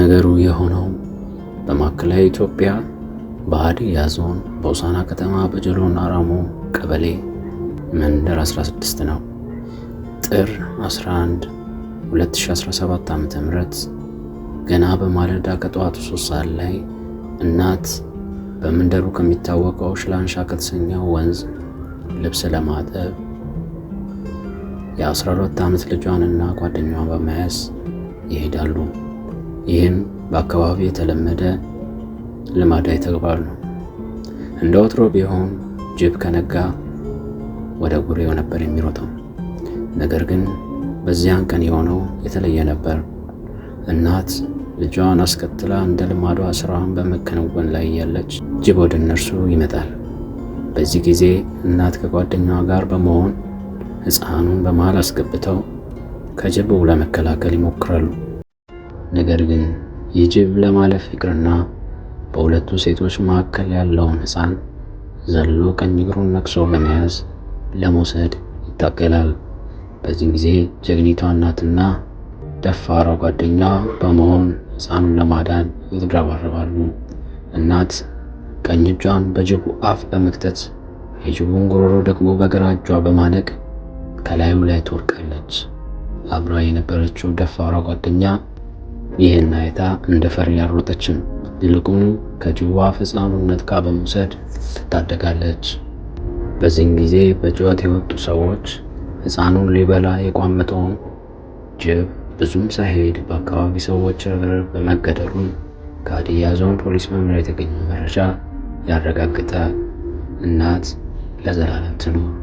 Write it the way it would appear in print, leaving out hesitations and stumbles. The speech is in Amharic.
ነገሩ የሆነው በማዕከላዊ ኢትዮጵያ በሀዲያ ዞን በሆሳዕና ከተማ በጀሎን አራሞ ቀበሌ መንደር 16 ነው። ጥር 11 2017 ዓ.ም ገና በማለዳ ከጠዋቱ 3 ሰዓት ላይ እናት በመንደሩ ከሚታወቀው ሽላንሻ ከተሰኘው ወንዝ ልብስ ለማጠብ የ12 ዓመት ልጇንና ጓደኛዋን በመያዝ ይሄዳሉ። ይህም በአካባቢው የተለመደ ልማዳዊ ተግባር ነው። እንደ ወትሮ ቢሆን ጅብ ከነጋ ወደ ጉሬው ነበር የሚሮጠው። ነገር ግን በዚያን ቀን የሆነው የተለየ ነበር። እናት ልጇን አስከትላ እንደ ልማዷ ስራዋን በመከናወን ላይ ያለች ጅብ ወደ እነርሱ ይመጣል። በዚህ ጊዜ እናት ከጓደኛዋ ጋር በመሆን ሕፃኑን በመሃል አስገብተው ከጅቡ ለመከላከል ይሞክራሉ። ነገር ግን ይህ ጅብ ለማለፍ ይቅርና በሁለቱ ሴቶች መካከል ያለውን ሕፃን ዘሎ ቀኝ እግሩን ነክሶ በመያዝ ለመውሰድ ይታገላል። በዚህ ጊዜ ጀግኒቷ እናትና ደፋሯ ጓደኛ በመሆን ሕፃኑን ለማዳን ይረባረባሉ። እናት ቀኝ እጇን በጅቡ አፍ በመክተት የጅቡን ጉሮሮ ደግሞ በግራ እጇ በማነቅ ከላዩ ላይ ትወድቃለች። አብራ የነበረችው ደፋሯ ጓደኛ ይህን አይታ እንደ ፈሪ አልሮጠችም። ይልቁኑ ከጅቡ አፍ ሕፃኑን ነጥቃ በመውሰድ ትታደጋለች። በዚህን ጊዜ በጩኸት የወጡ ሰዎች ሕፃኑን ሊበላ የቋመጠውን ጅብ ብዙም ሳይሄድ በአካባቢ ሰዎች ርብርብ በመገደሉን ከሀዲያ ዞን ፖሊስ መምሪያ የተገኘ መረጃ ያረጋግጣል። እናት ለዘላለም ትኑር።